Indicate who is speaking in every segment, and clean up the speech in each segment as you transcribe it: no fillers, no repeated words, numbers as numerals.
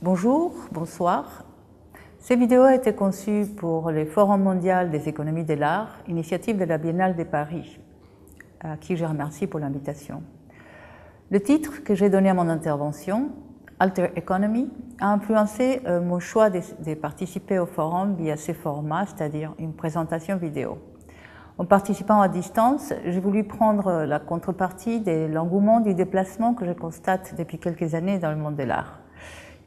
Speaker 1: Bonjour, bonsoir. Cette vidéo a été conçue pour le Forum mondial des économies de l'art, initiative de la Biennale de Paris, à qui je remercie pour l'invitation. Le titre que j'ai donné à mon intervention, Alter Economy, a influencé mon choix de participer au forum via ce format, c'est-à-dire une présentation vidéo. En participant à distance, j'ai voulu prendre la contrepartie de l'engouement du déplacement que je constate depuis quelques années dans le monde de l'art.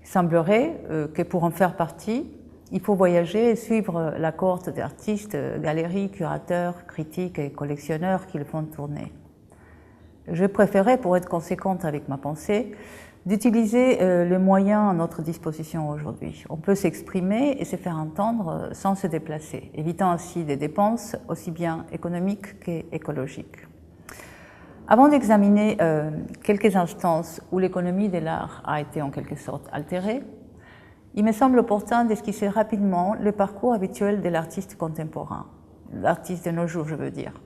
Speaker 1: Il semblerait que pour en faire partie, il faut voyager et suivre la cohorte d'artistes, galeries, curateurs, critiques et collectionneurs qui le font tourner. Je préférais, pour être conséquente avec ma pensée, d'utiliser les moyens à notre disposition aujourd'hui. On peut s'exprimer et se faire entendre sans se déplacer, évitant ainsi des dépenses aussi bien économiques qu'écologiques. Avant d'examiner quelques instances où l'économie de l'art a été en quelque sorte altérée, il me semble opportun d'esquisser rapidement le parcours habituel de l'artiste contemporain, l'artiste de nos jours, je veux dire.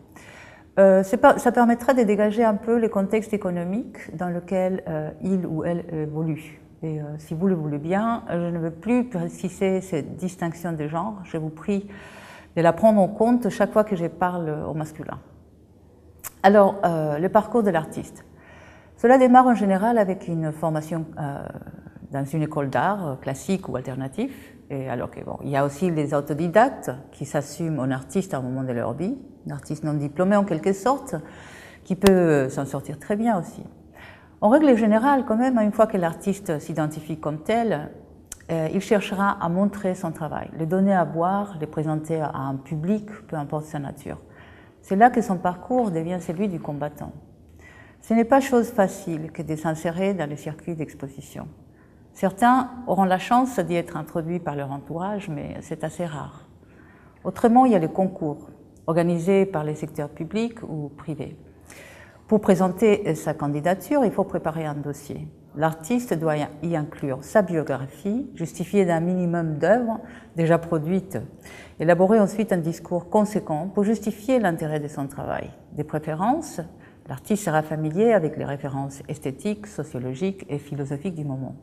Speaker 1: Ça permettra de dégager un peu le contexte économique dans lequel il ou elle évolue. Et si vous le voulez bien, je ne veux plus préciser cette distinction de genre, je vous prie de la prendre en compte chaque fois que je parle au masculin. Alors, le parcours de l'artiste. Cela démarre en général avec une formation dans une école d'art classique ou alternative. Et alors que, bon, il y a aussi les autodidactes qui s'assument en artiste à un moment de leur vie, un artiste non diplômé en quelque sorte, qui peut s'en sortir très bien aussi. En règle générale, quand même, une fois que l'artiste s'identifie comme tel, il cherchera à montrer son travail, le donner à voir, le présenter à un public, peu importe sa nature. C'est là que son parcours devient celui du combattant. Ce n'est pas chose facile que de s'insérer dans les circuits d'exposition. Certains auront la chance d'y être introduits par leur entourage, mais c'est assez rare. Autrement, il y a les concours, organisés par les secteurs publics ou privés. Pour présenter sa candidature, il faut préparer un dossier. L'artiste doit y inclure sa biographie, justifiée d'un minimum d'œuvres déjà produites, élaborer ensuite un discours conséquent pour justifier l'intérêt de son travail. Des préférences, l'artiste sera familier avec les références esthétiques, sociologiques et philosophiques du moment.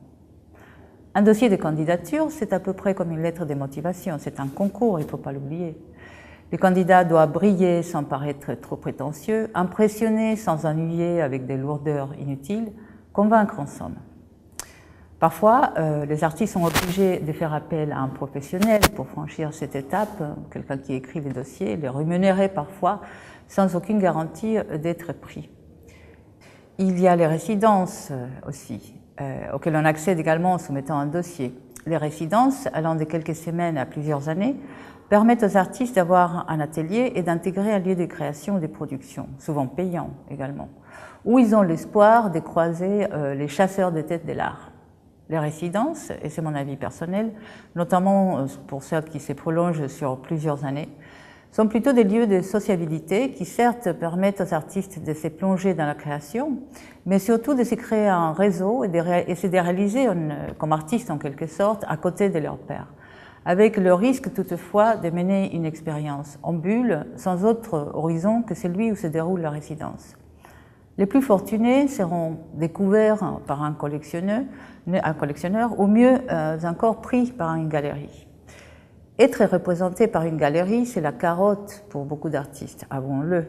Speaker 1: Un dossier de candidature, c'est à peu près comme une lettre de motivation, c'est un concours, il ne faut pas l'oublier. Le candidat doit briller sans paraître trop prétentieux, impressionner sans ennuyer avec des lourdeurs inutiles, convaincre en somme. Parfois, les artistes sont obligés de faire appel à un professionnel pour franchir cette étape, quelqu'un qui écrit les dossiers, les rémunérer parfois sans aucune garantie d'être pris. Il y a les résidences aussi, auxquelles on accède également en soumettant un dossier. Les résidences, allant de quelques semaines à plusieurs années, permettent aux artistes d'avoir un atelier et d'intégrer un lieu de création ou de production, souvent payant également, où ils ont l'espoir de croiser les chasseurs de tête de l'art. Les résidences, et c'est mon avis personnel, notamment pour celles qui se prolongent sur plusieurs années, sont plutôt des lieux de sociabilité qui certes permettent aux artistes de se plonger dans la création, mais surtout de se créer un réseau et de réaliser comme artistes en quelque sorte à côté de leurs pairs, avec le risque toutefois de mener une expérience en bulle sans autre horizon que celui où se déroule la résidence. Les plus fortunés seront découverts par un collectionneur ou mieux encore pris par une galerie. Être représenté par une galerie, c'est la carotte pour beaucoup d'artistes, avouons-le.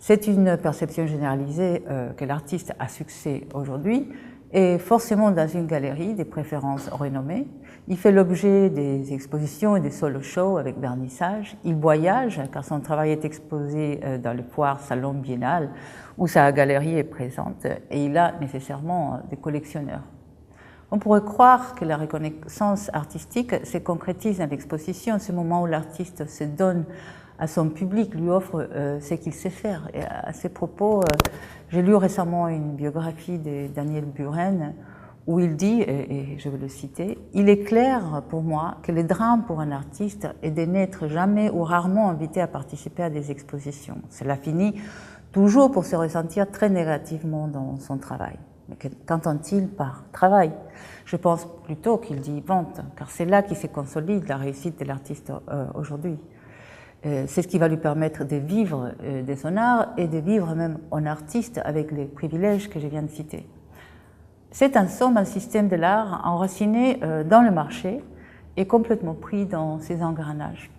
Speaker 1: C'est une perception généralisée que l'artiste à succès aujourd'hui est forcément dans une galerie, des préférences renommées. Il fait l'objet des expositions et des solo shows avec vernissage. Il voyage car son travail est exposé dans les foires, salons, biennales où sa galerie est présente et il a nécessairement des collectionneurs. On pourrait croire que la reconnaissance artistique se concrétise dans l'exposition, ce moment où l'artiste se donne à son public, lui offre ce qu'il sait faire. Et à ces propos, j'ai lu récemment une biographie de Daniel Buren où il dit, et je vais le citer, « Il est clair pour moi que le drame pour un artiste est de n'être jamais ou rarement invité à participer à des expositions. Cela finit toujours pour se ressentir très négativement dans son travail. » Mais qu'entend-il par travail? Je pense plutôt qu'il dit vente, car c'est là qui se consolide la réussite de l'artiste aujourd'hui. C'est ce qui va lui permettre de vivre de son art et de vivre même en artiste avec les privilèges que je viens de citer. C'est en somme un système de l'art enraciné dans le marché et complètement pris dans ses engrenages.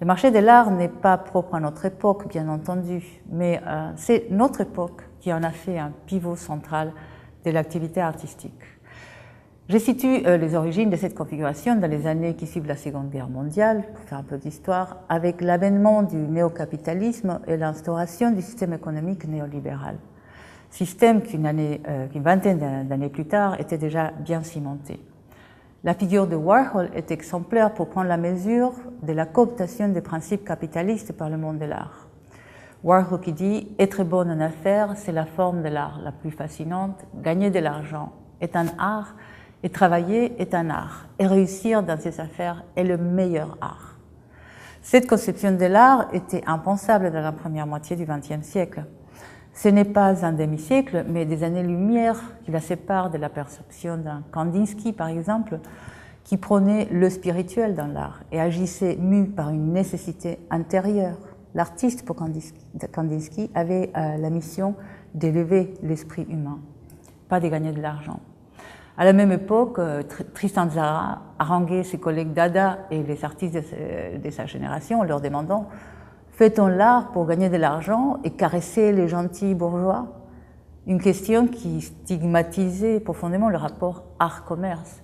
Speaker 1: Le marché de l'art n'est pas propre à notre époque, bien entendu, mais c'est notre époque qui en a fait un pivot central de l'activité artistique. Je situe les origines de cette configuration dans les années qui suivent la Seconde Guerre mondiale, pour faire un peu d'histoire, avec l'avènement du néocapitalisme et l'instauration du système économique néolibéral. Système qu'une vingtaine d'années plus tard était déjà bien cimenté. La figure de Warhol est exemplaire pour prendre la mesure de la cooptation des principes capitalistes par le monde de l'art. Warhol qui dit « Être bon en affaires, c'est la forme de l'art la plus fascinante. Gagner de l'argent est un art et travailler est un art. Et réussir dans ses affaires est le meilleur art. » Cette conception de l'art était impensable dans la première moitié du XXe siècle. Ce n'est pas un demi-siècle, mais des années-lumière qui la séparent de la perception d'un Kandinsky, par exemple, qui prônait le spirituel dans l'art et agissait mu par une nécessité intérieure. L'artiste, pour Kandinsky, avait la mission d'élever l'esprit humain, pas de gagner de l'argent. À la même époque, Tristan Tzara haranguait ses collègues Dada et les artistes de sa génération en leur demandant « Fait-on l'art pour gagner de l'argent et caresser les gentils bourgeois ?» Une question qui stigmatisait profondément le rapport art-commerce.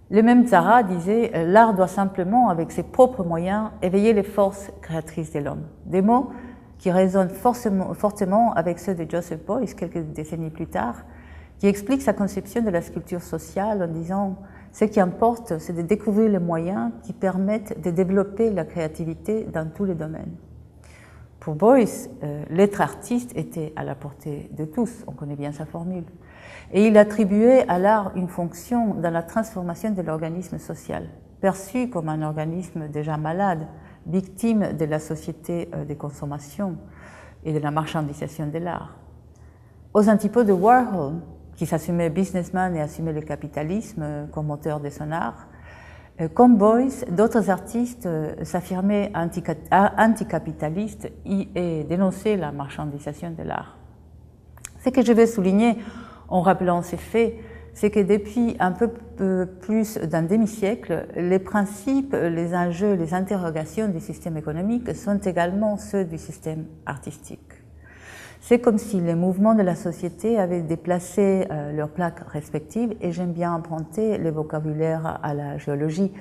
Speaker 1: Le même Tzara disait « L'art doit simplement, avec ses propres moyens, éveiller les forces créatrices de l'homme. » Des mots qui résonnent fortement avec ceux de Joseph Beuys quelques décennies plus tard, qui explique sa conception de la sculpture sociale en disant « Ce qui importe, c'est de découvrir les moyens qui permettent de développer la créativité dans tous les domaines. » Pour Beuys, l'être artiste était à la portée de tous, on connaît bien sa formule, et il attribuait à l'art une fonction dans la transformation de l'organisme social, perçu comme un organisme déjà malade, victime de la société de consommation et de la marchandisation de l'art. Aux antipodes de Warhol, qui s'assumait businessman et assumait le capitalisme comme moteur de son art, comme Beuys, d'autres artistes s'affirmaient anticapitalistes et dénonçaient la marchandisation de l'art. Ce que je veux souligner en rappelant ces faits, c'est que depuis un peu plus d'un demi-siècle, les principes, les enjeux, les interrogations du système économique sont également ceux du système artistique. C'est comme si les mouvements de la société avaient déplacé leurs plaques respectives, et j'aime bien emprunter le vocabulaire à la géologie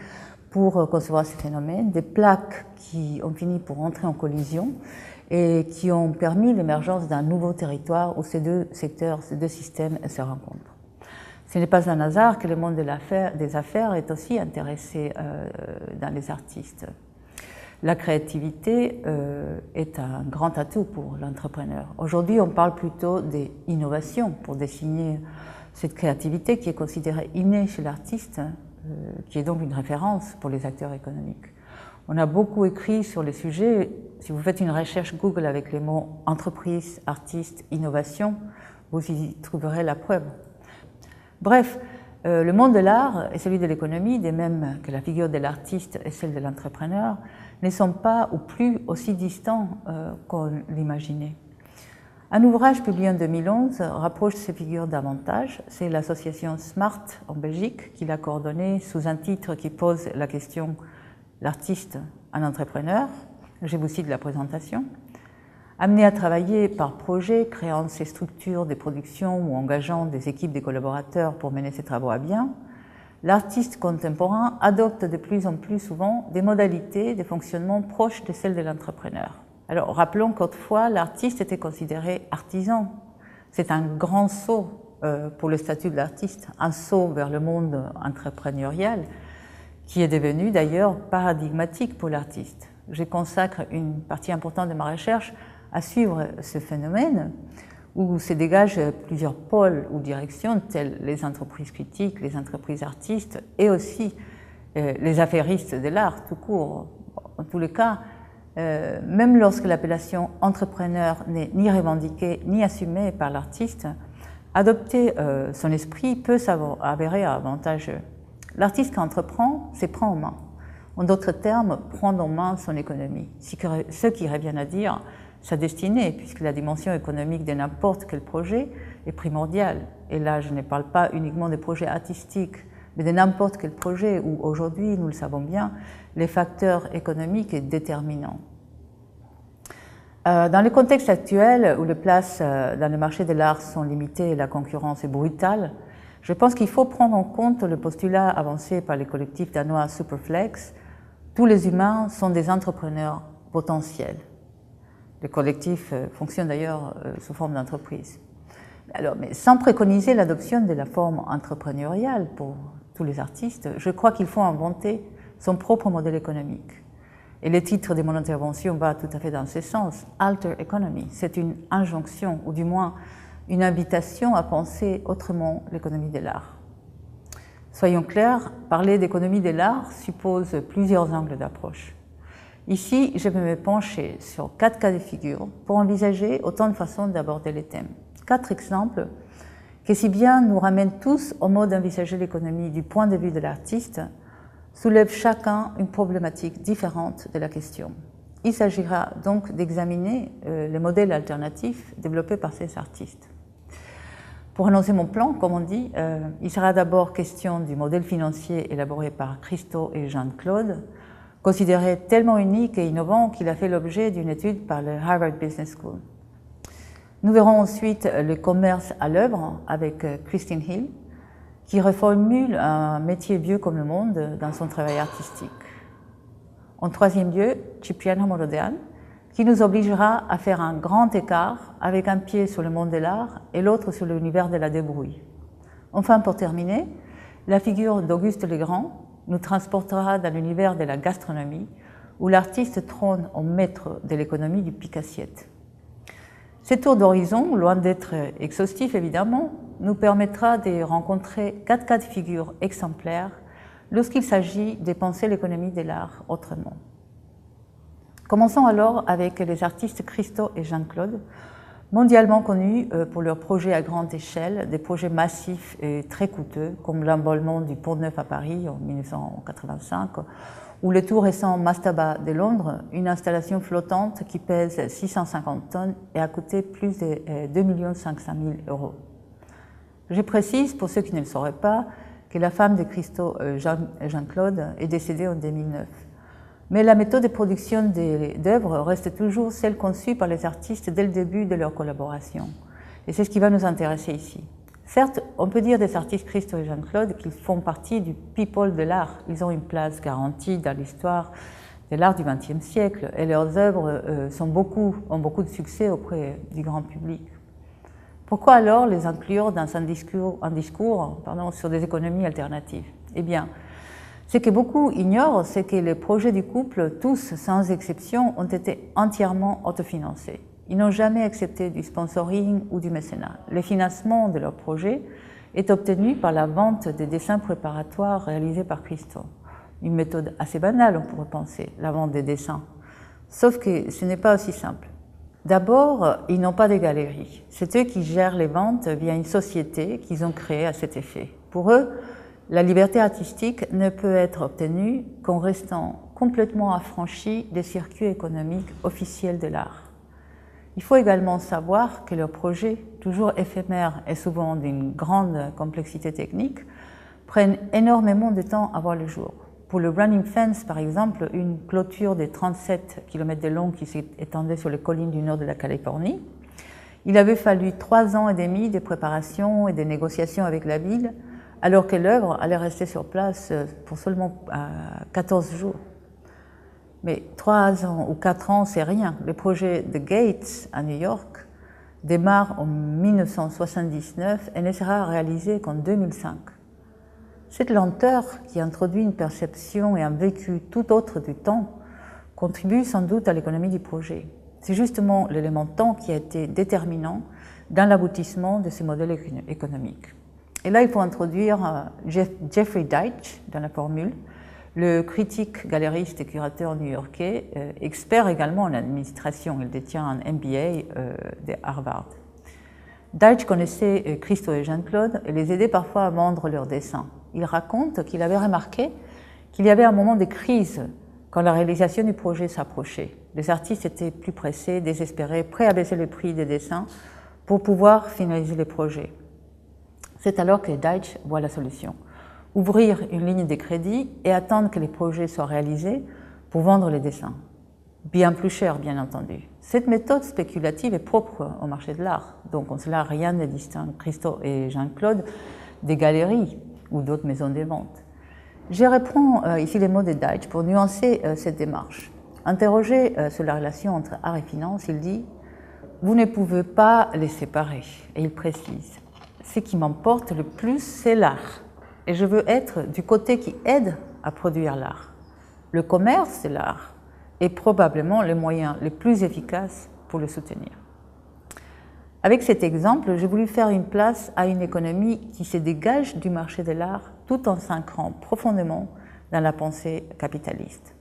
Speaker 1: pour concevoir ces phénomènes, des plaques qui ont fini pour entrer en collision et qui ont permis l'émergence d'un nouveau territoire où ces deux secteurs, ces deux systèmes se rencontrent. Ce n'est pas un hasard que le monde des affaires est aussi intéressé dans les artistes. La créativité est un grand atout pour l'entrepreneur. Aujourd'hui, on parle plutôt d'innovation pour désigner cette créativité qui est considérée innée chez l'artiste, qui est donc une référence pour les acteurs économiques. On a beaucoup écrit sur les sujets. Si vous faites une recherche Google avec les mots « entreprise, artiste, innovation », vous y trouverez la preuve. Bref, le monde de l'art et celui de l'économie, de même que la figure de l'artiste et celle de l'entrepreneur, ne sont pas ou plus aussi distants qu'on l'imaginait. Un ouvrage publié en 2011 rapproche ces figures davantage. C'est l'association SMART en Belgique qui l'a coordonné sous un titre qui pose la question « L'artiste, un entrepreneur ». Je vous cite la présentation. Amené à travailler par projet, créant ses structures de production ou engageant des équipes de collaborateurs pour mener ses travaux à bien, l'artiste contemporain adopte de plus en plus souvent des modalités de fonctionnement proches de celles de l'entrepreneur. Alors rappelons qu'autrefois, l'artiste était considéré artisan. C'est un grand saut pour le statut de l'artiste, un saut vers le monde entrepreneurial qui est devenu d'ailleurs paradigmatique pour l'artiste. Je consacre une partie importante de ma recherche à suivre ce phénomène où se dégagent plusieurs pôles ou directions telles les entreprises critiques, les entreprises artistes et aussi les affairistes de l'art tout court. En tous les cas, même lorsque l'appellation entrepreneur n'est ni revendiquée ni assumée par l'artiste, adopter son esprit peut s'avérer avantageux. L'artiste qui entreprend, c'est prend en main. En d'autres termes, prendre en main son économie. Ce qui revient à dire sa destinée, puisque la dimension économique de n'importe quel projet est primordiale. Et là, je ne parle pas uniquement des projets artistiques, mais de n'importe quel projet où aujourd'hui, nous le savons bien, les facteurs économiques sont déterminants. Dans le contexte actuel où les places dans le marché de l'art sont limitées et la concurrence est brutale, je pense qu'il faut prendre en compte le postulat avancé par le collectif danois Superflex. Tous les humains sont des entrepreneurs potentiels. Le collectif fonctionne d'ailleurs sous forme d'entreprise. Alors, mais sans préconiser l'adoption de la forme entrepreneuriale pour tous les artistes, je crois qu'il faut inventer son propre modèle économique. Et le titre de mon intervention va tout à fait dans ce sens. Alter Economy, c'est une injonction, ou du moins une invitation à penser autrement l'économie de l'art. Soyons clairs, parler d'économie de l'art suppose plusieurs angles d'approche. Ici, je vais me pencher sur 4 cas de figure pour envisager autant de façons d'aborder les thèmes. 4 exemples qui, si bien nous ramènent tous au mode d'envisager l'économie du point de vue de l'artiste, soulèvent chacun une problématique différente de la question. Il s'agira donc d'examiner les modèles alternatifs développés par ces artistes. Pour annoncer mon plan, comme on dit, il sera d'abord question du modèle financier élaboré par Christo et Jean-Claude, considéré tellement unique et innovant qu'il a fait l'objet d'une étude par le Harvard Business School. Nous verrons ensuite le commerce à l'œuvre avec Christine Hill, qui reformule un métier vieux comme le monde dans son travail artistique. En troisième lieu, Cipriano Morodean, qui nous obligera à faire un grand écart avec un pied sur le monde de l'art et l'autre sur l'univers de la débrouille. Enfin, pour terminer, la figure d'Auguste Legrand nous transportera dans l'univers de la gastronomie, où l'artiste trône en maître de l'économie du pique-assiette. Ce tour d'horizon, loin d'être exhaustif évidemment, nous permettra de rencontrer 4 cas de figure exemplaires lorsqu'il s'agit de penser l'économie de l'art autrement. Commençons alors avec les artistes Christo et Jean-Claude, mondialement connus pour leurs projets à grande échelle, des projets massifs et très coûteux, comme l'envolement du Pont Neuf à Paris en 1985, ou le tout récent Mastaba de Londres, une installation flottante qui pèse 650 tonnes et a coûté plus de 2 500 000 €. Je précise, pour ceux qui ne le sauraient pas, que la femme de Christo, Jean-Claude, est décédée en 2009. Mais la méthode de production d'œuvres reste toujours celle conçue par les artistes dès le début de leur collaboration. Et c'est ce qui va nous intéresser ici. Certes, on peut dire des artistes Christo et Jean-Claude qu'ils font partie du people de l'art. Ils ont une place garantie dans l'histoire de l'art du XXe siècle et leurs œuvres ont beaucoup de succès auprès du grand public. Pourquoi alors les inclure dans un discours sur des économies alternatives? Eh bien, ce que beaucoup ignorent, c'est que les projets du couple, tous sans exception, ont été entièrement autofinancés. Ils n'ont jamais accepté du sponsoring ou du mécénat. Le financement de leur projet est obtenu par la vente des dessins préparatoires réalisés par Christo. Une méthode assez banale, on pourrait penser, la vente des dessins. Sauf que ce n'est pas aussi simple. D'abord, ils n'ont pas de galerie. C'est eux qui gèrent les ventes via une société qu'ils ont créée à cet effet. Pour eux, la liberté artistique ne peut être obtenue qu'en restant complètement affranchi des circuits économiques officiels de l'art. Il faut également savoir que leurs projets, toujours éphémères et souvent d'une grande complexité technique, prennent énormément de temps à voir le jour. Pour le Running Fence, par exemple, une clôture de 37 km de long qui s'étendait sur les collines du nord de la Californie, il avait fallu 3 ans et demi de préparation et de négociations avec la ville, alors que l'œuvre allait rester sur place pour seulement 14 jours. Mais 3 ans ou 4 ans, c'est rien. Le projet The Gates à New York démarre en 1979 et ne sera réalisé qu'en 2005. Cette lenteur, qui introduit une perception et un vécu tout autre du temps, contribue sans doute à l'économie du projet. C'est justement l'élément temps qui a été déterminant dans l'aboutissement de ce modèle économique. Et là, il faut introduire Jeffrey Deitch dans la formule, le critique, galériste et curateur new-yorkais, expert également en administration. Il détient un MBA de Harvard. Deitch connaissait Christo et Jean-Claude et les aidait parfois à vendre leurs dessins. Il raconte qu'il avait remarqué qu'il y avait un moment de crise quand la réalisation du projet s'approchait. Les artistes étaient plus pressés, désespérés, prêts à baisser le prix des dessins pour pouvoir finaliser les projets. C'est alors que Deutsch voit la solution. Ouvrir une ligne de crédit et attendre que les projets soient réalisés pour vendre les dessins. Bien plus cher, bien entendu. Cette méthode spéculative est propre au marché de l'art, donc en cela rien ne distingue Christo et Jean-Claude des galeries ou d'autres maisons de vente. Je reprends ici les mots de Deutsch pour nuancer cette démarche. Interrogé sur la relation entre art et finance, il dit « Vous ne pouvez pas les séparer ». Et il précise « Ce qui m'emporte le plus, c'est l'art. Et je veux être du côté qui aide à produire l'art. Le commerce de l'art est probablement le moyen le plus efficace pour le soutenir. » Avec cet exemple, j'ai voulu faire une place à une économie qui se dégage du marché de l'art tout en s'ancrant profondément dans la pensée capitaliste.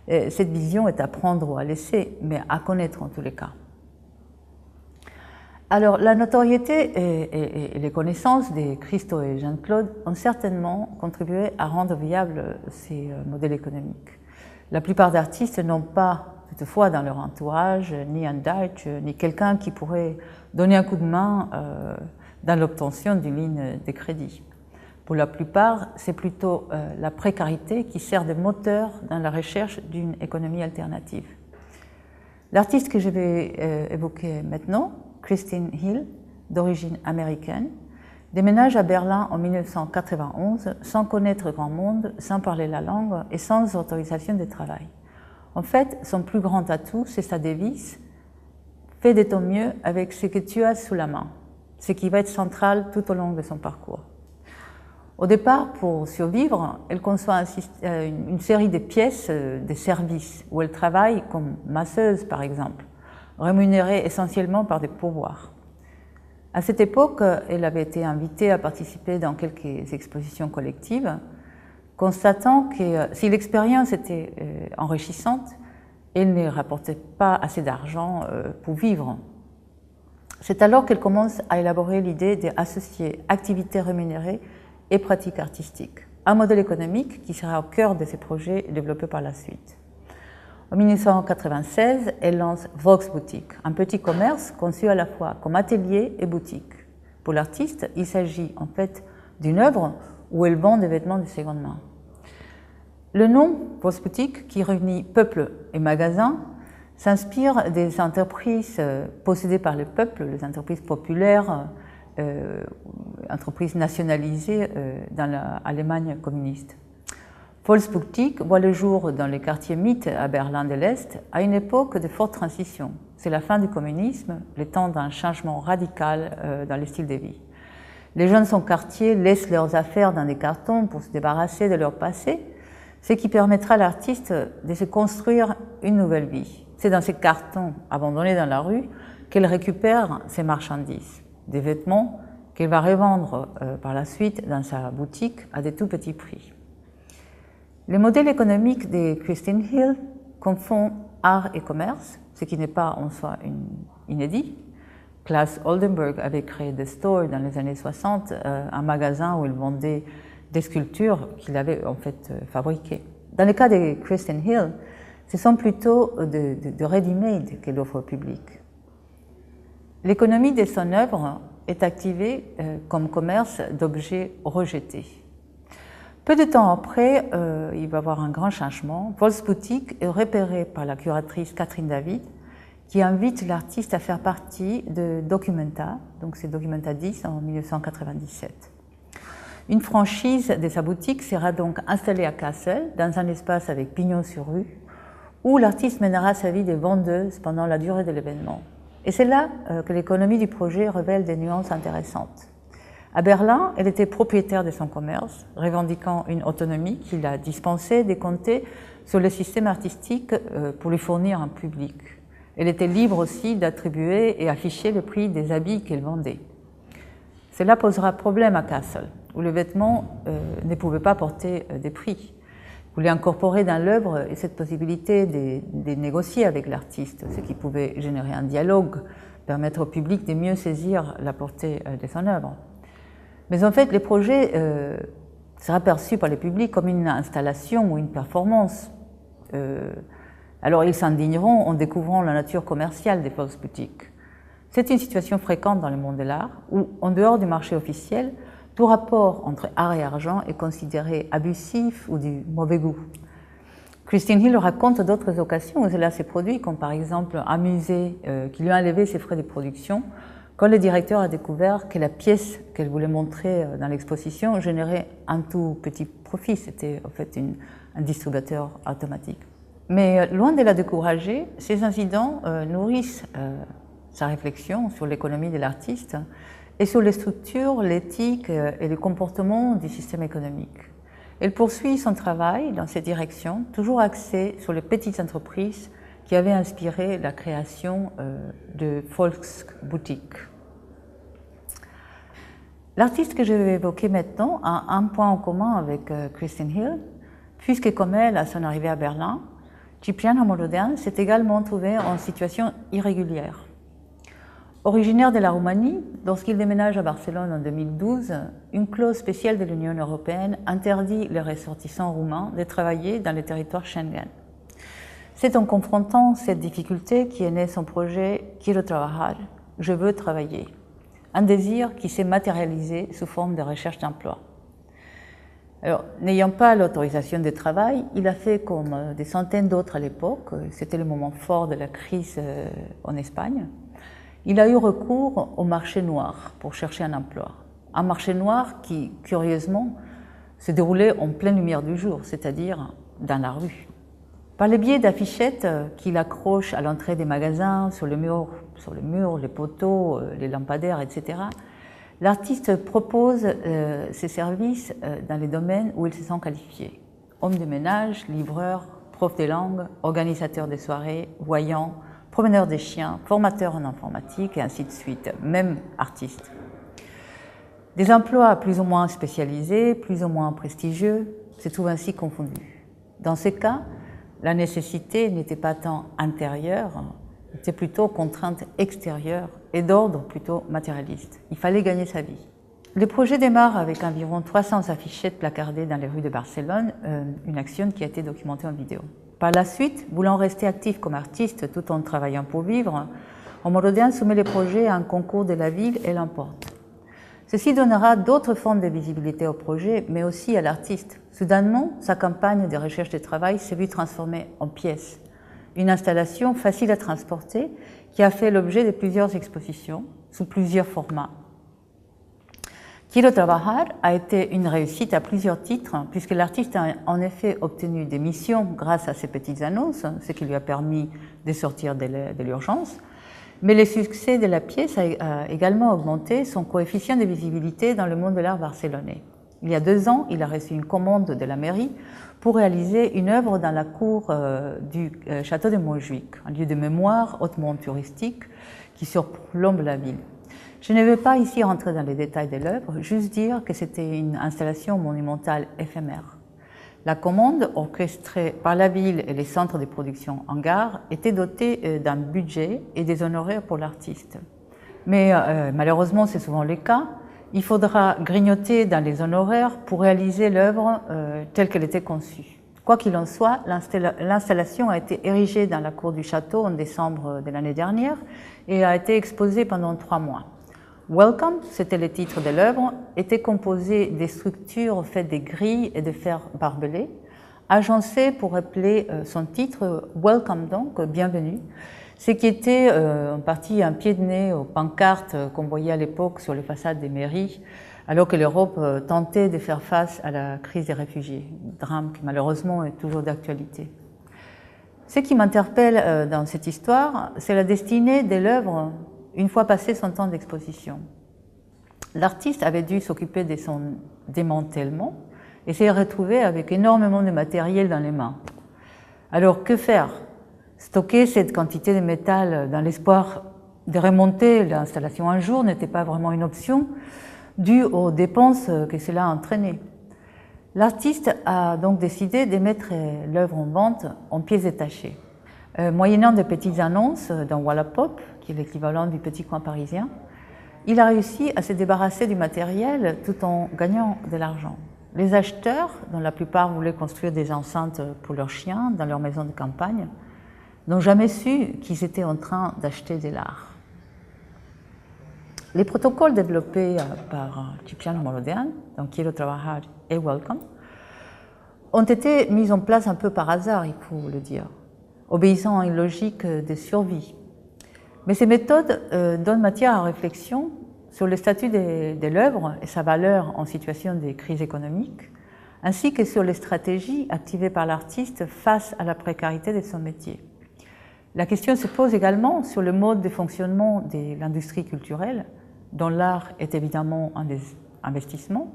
Speaker 1: Cette vision est à prendre ou à laisser, mais à connaître en tous les cas. Alors, la notoriété et les connaissances de Christo et Jean-Claude ont certainement contribué à rendre viables ces modèles économiques. La plupart d'artistes n'ont pas, toutefois, dans leur entourage, ni un Deutsch, ni quelqu'un qui pourrait donner un coup de main dans l'obtention d'une ligne de crédit. Pour la plupart, c'est plutôt la précarité qui sert de moteur dans la recherche d'une économie alternative. L'artiste que je vais évoquer maintenant, Christine Hill, d'origine américaine, déménage à Berlin en 1991 sans connaître grand monde, sans parler la langue et sans autorisation de travail. En fait, son plus grand atout, c'est sa devise « Fais de ton mieux avec ce que tu as sous la main », ce qui va être central tout au long de son parcours. Au départ, pour survivre, elle conçoit une série de pièces de services où elle travaille comme masseuse, par exemple, rémunérée essentiellement par des pourboires. À cette époque, elle avait été invitée à participer dans quelques expositions collectives, constatant que si l'expérience était enrichissante, elle ne rapportait pas assez d'argent pour vivre. C'est alors qu'elle commence à élaborer l'idée d'associer activités rémunérées et pratiques artistiques, un modèle économique qui sera au cœur de ses projets développés par la suite. En 1996, elle lance Volksboutique, un petit commerce conçu à la fois comme atelier et boutique. Pour l'artiste, il s'agit en fait d'une œuvre où elle vend des vêtements de seconde main. Le nom Volksboutique, qui réunit peuple et magasin, s'inspire des entreprises possédées par le peuple, les entreprises populaires, entreprises nationalisées dans l'Allemagne communiste. Volksboutique voit le jour dans les quartiers mythes à Berlin de l'Est à une époque de forte transition. C'est la fin du communisme, le temps d'un changement radical dans les styles de vie. Les jeunes de son quartier laissent leurs affaires dans des cartons pour se débarrasser de leur passé, ce qui permettra à l'artiste de se construire une nouvelle vie. C'est dans ces cartons abandonnés dans la rue qu'elle récupère ses marchandises, des vêtements qu'elle va revendre par la suite dans sa boutique à des tout petits prix. Le modèle économique de Christine Hill confond art et commerce, ce qui n'est pas en soi inédit. Klaus Oldenburg avait créé The Store dans les années 60, un magasin où il vendait des sculptures qu'il avait en fait fabriquées. Dans le cas de Christine Hill, ce sont plutôt de ready-made qu'elle offre au public. L'économie de son œuvre est activée comme commerce d'objets rejetés. Peu de temps après, il va y avoir un grand changement. Volksboutique est repéré par la curatrice Catherine David, qui invite l'artiste à faire partie de Documenta, donc c'est Documenta 10 en 1997. Une franchise de sa boutique sera donc installée à Kassel, dans un espace avec pignon sur rue, où l'artiste mènera sa vie de vendeuse pendant la durée de l'événement. Et c'est là que l'économie du projet révèle des nuances intéressantes. À Berlin, elle était propriétaire de son commerce, revendiquant une autonomie qui la dispensait de compter sur le système artistique pour lui fournir un public. Elle était libre aussi d'attribuer et afficher le prix des habits qu'elle vendait. Cela posera problème à Kassel, où le vêtement ne pouvait pas porter des prix. Il voulait incorporer dans l'œuvre cette possibilité de négocier avec l'artiste, ce qui pouvait générer un dialogue, permettre au public de mieux saisir la portée de son œuvre. Mais en fait, le projet sera perçu par le public comme une installation ou une performance Alors ils s'indigneront en découvrant la nature commerciale des fausses boutiques. C'est une situation fréquente dans le monde de l'art où, en dehors du marché officiel, tout rapport entre art et argent est considéré abusif ou du mauvais goût. Christine Hill raconte d'autres occasions où cela s'est produit, comme par exemple un musée qui lui a enlevé ses frais de production quand le directeur a découvert que la pièce qu'elle voulait montrer dans l'exposition générait un tout petit profit. C'était en fait un distributeur automatique. Mais loin de la décourager, ces incidents nourrissent sa réflexion sur l'économie de l'artiste et sur les structures, l'éthique et le comportement du système économique. Elle poursuit son travail dans cette direction, toujours axé sur les petites entreprises qui avaient inspiré la création de Volksboutique. L'artiste que je vais évoquer maintenant a un point en commun avec Christine Hill, puisque comme elle, à son arrivée à Berlin, Ciprian Amolodern s'est également trouvé en situation irrégulière. Originaire de la Roumanie, lorsqu'il déménage à Barcelone en 2012, une clause spéciale de l'Union européenne interdit les ressortissants roumains de travailler dans le territoire Schengen. C'est en confrontant cette difficulté qu'est né son projet Quiero trabajar, je veux travailler, un désir qui s'est matérialisé sous forme de recherche d'emploi. Alors, n'ayant pas l'autorisation de travail, il a fait comme des centaines d'autres à l'époque, c'était le moment fort de la crise en Espagne. Il a eu recours au marché noir pour chercher un emploi. Un marché noir qui, curieusement, se déroulait en pleine lumière du jour, c'est-à-dire dans la rue. Par le biais d'affichettes qu'il accroche à l'entrée des magasins, sur le mur, les poteaux, les lampadaires, etc., l'artiste propose ses services dans les domaines où il se sent qualifié. Homme de ménage, livreur, prof de langue, organisateur de soirées, voyant, promeneur des chiens, formateur en informatique et ainsi de suite, même artiste. Des emplois plus ou moins spécialisés, plus ou moins prestigieux, se trouvent ainsi confondus. Dans ces cas, la nécessité n'était pas tant intérieure, c'était plutôt contrainte extérieure et d'ordre plutôt matérialiste. Il fallait gagner sa vie. Le projet démarre avec environ 300 affichettes placardées dans les rues de Barcelone, une action qui a été documentée en vidéo. Par la suite, voulant rester actif comme artiste tout en travaillant pour vivre, Amolodern soumet le projet à un concours de la ville et l'emporte. Ceci donnera d'autres formes de visibilité au projet, mais aussi à l'artiste. Soudainement, sa campagne de recherche de travail s'est vue transformée en pièce. Une installation facile à transporter qui a fait l'objet de plusieurs expositions sous plusieurs formats. Quiero trabajar a été une réussite à plusieurs titres, puisque l'artiste a en effet obtenu des missions grâce à ces petites annonces, ce qui lui a permis de sortir de l'urgence. Mais le succès de la pièce a également augmenté son coefficient de visibilité dans le monde de l'art barcelonais. Il y a 2 ans, il a reçu une commande de la mairie pour réaliser une œuvre dans la cour du château de Montjuïc, un lieu de mémoire hautement touristique qui surplombe la ville. Je ne vais pas ici rentrer dans les détails de l'œuvre, juste dire que c'était une installation monumentale éphémère. La commande, orchestrée par la ville et les centres de production en gare, était dotée d'un budget et des honoraires pour l'artiste. Mais malheureusement, c'est souvent le cas, il faudra grignoter dans les honoraires pour réaliser l'œuvre telle qu'elle était conçue. Quoi qu'il en soit, l'installation a été érigée dans la cour du château en décembre de l'année dernière et a été exposée pendant 3 mois. Welcome, c'était le titre de l'œuvre, était composé des structures faites de grilles et de fer barbelé, agencées pour rappeler son titre, Welcome donc, bienvenue, ce qui était en partie un pied de nez aux pancartes qu'on voyait à l'époque sur les façades des mairies, alors que l'Europe tentait de faire face à la crise des réfugiés, drame qui malheureusement est toujours d'actualité. Ce qui m'interpelle dans cette histoire, c'est la destinée de l'œuvre une fois passé son temps d'exposition. L'artiste avait dû s'occuper de son démantèlement et s'est retrouvé avec énormément de matériel dans les mains. Alors que faire? Stocker cette quantité de métal dans l'espoir de remonter l'installation un jour n'était pas vraiment une option, due aux dépenses que cela a entraîné. L'artiste a donc décidé de mettre l'œuvre en vente en pièces détachées. Moyennant de petites annonces dans Wallapop, qui est l'équivalent du petit coin parisien, il a réussi à se débarrasser du matériel tout en gagnant de l'argent. Les acheteurs, dont la plupart voulaient construire des enceintes pour leurs chiens dans leur maison de campagne, n'ont jamais su qu'ils étaient en train d'acheter de l'art. Les protocoles développés par Cipriano Morodean, donc Quiero trabajar et Welcome, ont été mis en place un peu par hasard, il faut le dire, obéissant à une logique de survie. Mais ces méthodes donnent matière à réflexion sur le statut de l'œuvre et sa valeur en situation de crise économique, ainsi que sur les stratégies activées par l'artiste face à la précarité de son métier. La question se pose également sur le mode de fonctionnement de l'industrie culturelle, dont l'art est évidemment un des investissements,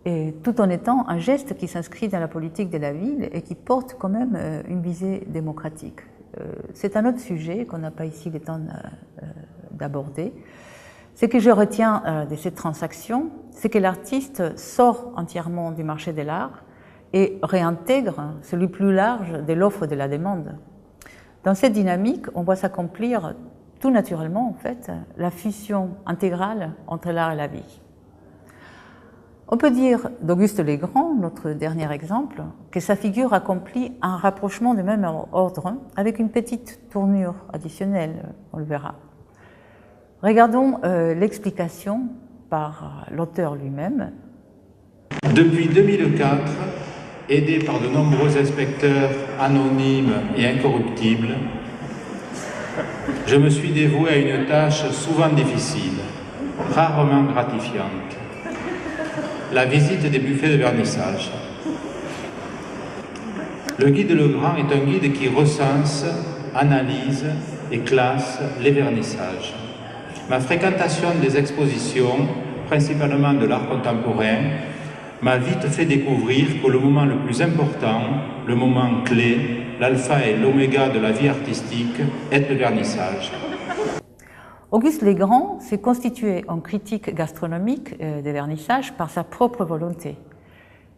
Speaker 1: et tout en étant un geste qui s'inscrit dans la politique de la ville et qui porte quand même une visée démocratique. C'est un autre sujet qu'on n'a pas ici le temps d'aborder. Ce que je retiens de cette transaction, c'est que l'artiste sort entièrement du marché de l'art et réintègre celui plus large de l'offre de la demande. Dans cette dynamique, on voit s'accomplir tout naturellement, en fait, la fusion intégrale entre l'art et la vie. On peut dire d'Auguste Legrand, notre dernier exemple, que sa figure accomplit un rapprochement de même ordre avec une petite tournure additionnelle, on le verra. Regardons l'explication par l'auteur lui-même.
Speaker 2: Depuis 2004, aidé par de nombreux inspecteurs anonymes et incorruptibles, je me suis dévoué à une tâche souvent difficile, rarement gratifiante. La visite des buffets de vernissage. Le guide Legrand est un guide qui recense, analyse et classe les vernissages. Ma fréquentation des expositions, principalement de l'art contemporain, m'a vite fait découvrir que le moment le plus important, le moment clé, l'alpha et l'oméga de la vie artistique, est le vernissage.
Speaker 1: Auguste Legrand s'est constitué en critique gastronomique des vernissages par sa propre volonté.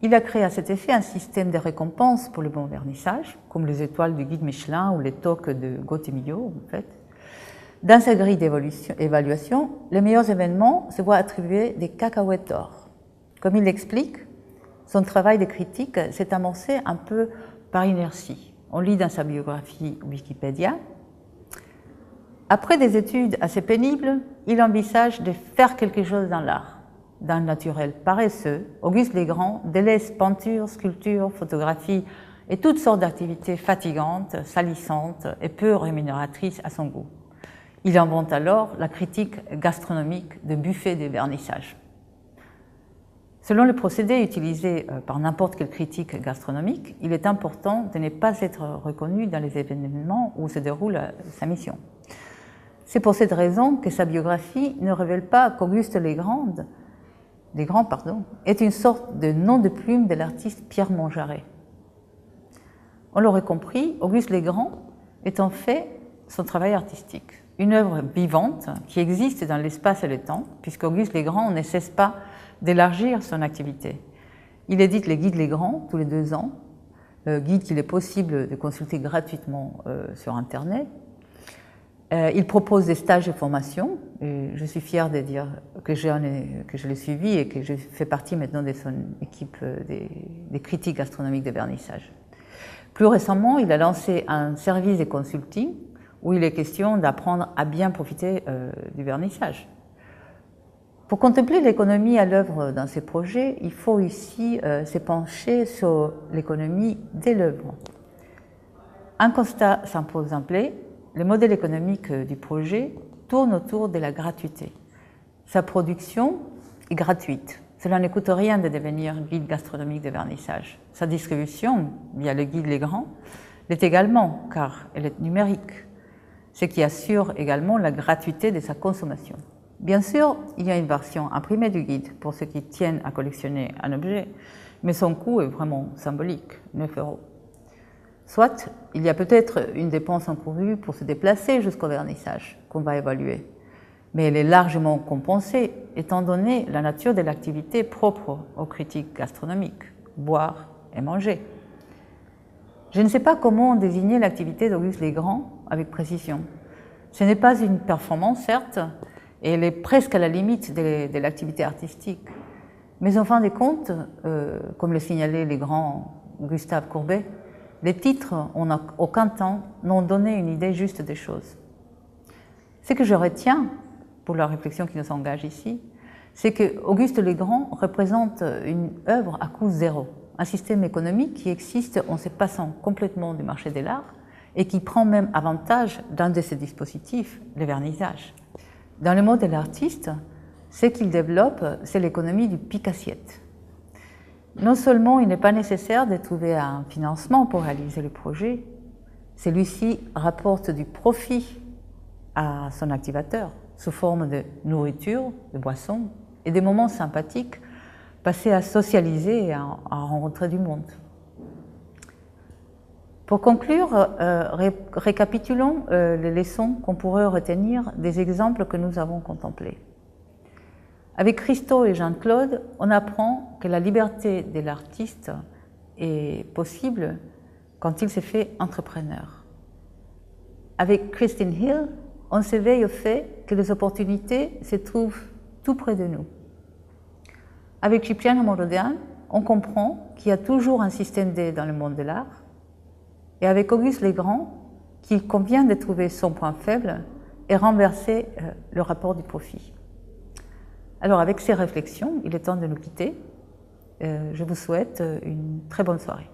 Speaker 1: Il a créé à cet effet un système de récompenses pour le bon vernissage, comme les étoiles du guide Michelin ou les toques de Gaute-Millau, en fait. Dans sa grille d'évaluation, les meilleurs événements se voient attribuer des cacahuètes d'or. Comme il l'explique, son travail de critique s'est amorcé un peu par inertie. On lit dans sa biographie Wikipédia. Après des études assez pénibles, il envisage de faire quelque chose dans l'art. D'un naturel paresseux, Auguste Legrand délaisse peinture, sculpture, photographie et toutes sortes d'activités fatigantes, salissantes et peu rémunératrices à son goût. Il invente alors la critique gastronomique de buffet des vernissages. Selon le procédé utilisé par n'importe quelle critique gastronomique, il est important de ne pas être reconnu dans les événements où se déroule sa mission. C'est pour cette raison que sa biographie ne révèle pas qu'Auguste Legrand est une sorte de nom de plume de l'artiste Pierre Montjarret. On l'aurait compris, Auguste Legrand est en fait son travail artistique, une œuvre vivante qui existe dans l'espace et le temps, puisqu'Auguste Legrand ne cesse pas d'élargir son activité. Il édite les guides Legrand tous les 2 ans, guides qu'il est possible de consulter gratuitement sur Internet. Il propose des stages de formation, et je suis fière de dire que je l'ai suivi et que je fais partie maintenant de son équipe des critiques gastronomiques de vernissage. Plus récemment, il a lancé un service de consulting où il est question d'apprendre à bien profiter du vernissage. Pour contempler l'économie à l'œuvre dans ces projets, il faut ici se pencher sur l'économie de l'œuvre. Un constat s'impose d'emblée, le modèle économique du projet tourne autour de la gratuité. Sa production est gratuite. Cela ne coûte rien de devenir guide gastronomique de vernissage. Sa distribution, via le guide Legrand, l'est également, car elle est numérique, ce qui assure également la gratuité de sa consommation. Bien sûr, il y a une version imprimée du guide pour ceux qui tiennent à collectionner un objet, mais son coût est vraiment symbolique, 9 €. Soit, il y a peut-être une dépense encourue pour se déplacer jusqu'au vernissage, qu'on va évaluer, mais elle est largement compensée, étant donné la nature de l'activité propre aux critiques gastronomiques, boire et manger. Je ne sais pas comment désigner l'activité d'Auguste Legrand avec précision. Ce n'est pas une performance, certes, et elle est presque à la limite de l'activité artistique. Mais en fin de compte, comme le signalait le grand Gustave Courbet, les titres, en aucun temps, n'ont donné une idée juste des choses. Ce que je retiens, pour la réflexion qui nous engage ici, c'est que Auguste le Grand représente une œuvre à coût zéro, un système économique qui existe en se passant complètement du marché de l'art et qui prend même avantage d'un de ses dispositifs, le vernissage. Dans le mot de l'artiste, ce qu'il développe, c'est l'économie du pic-assiette. Non seulement il n'est pas nécessaire de trouver un financement pour réaliser le projet, celui-ci rapporte du profit à son activateur sous forme de nourriture, de boissons et des moments sympathiques passés à socialiser et à rencontrer du monde. Pour conclure, récapitulons les leçons qu'on pourrait retenir des exemples que nous avons contemplés. Avec Christo et Jean-Claude, on apprend que la liberté de l'artiste est possible quand il se fait entrepreneur. Avec Christine Hill, on s'éveille au fait que les opportunités se trouvent tout près de nous. Avec Cipriano Morodian, on comprend qu'il y a toujours un système D dans le monde de l'art. Et avec Auguste le Grand, qu'il convient de trouver son point faible et renverser le rapport du profit. Alors avec ces réflexions, il est temps de nous quitter. Je vous souhaite une très bonne soirée.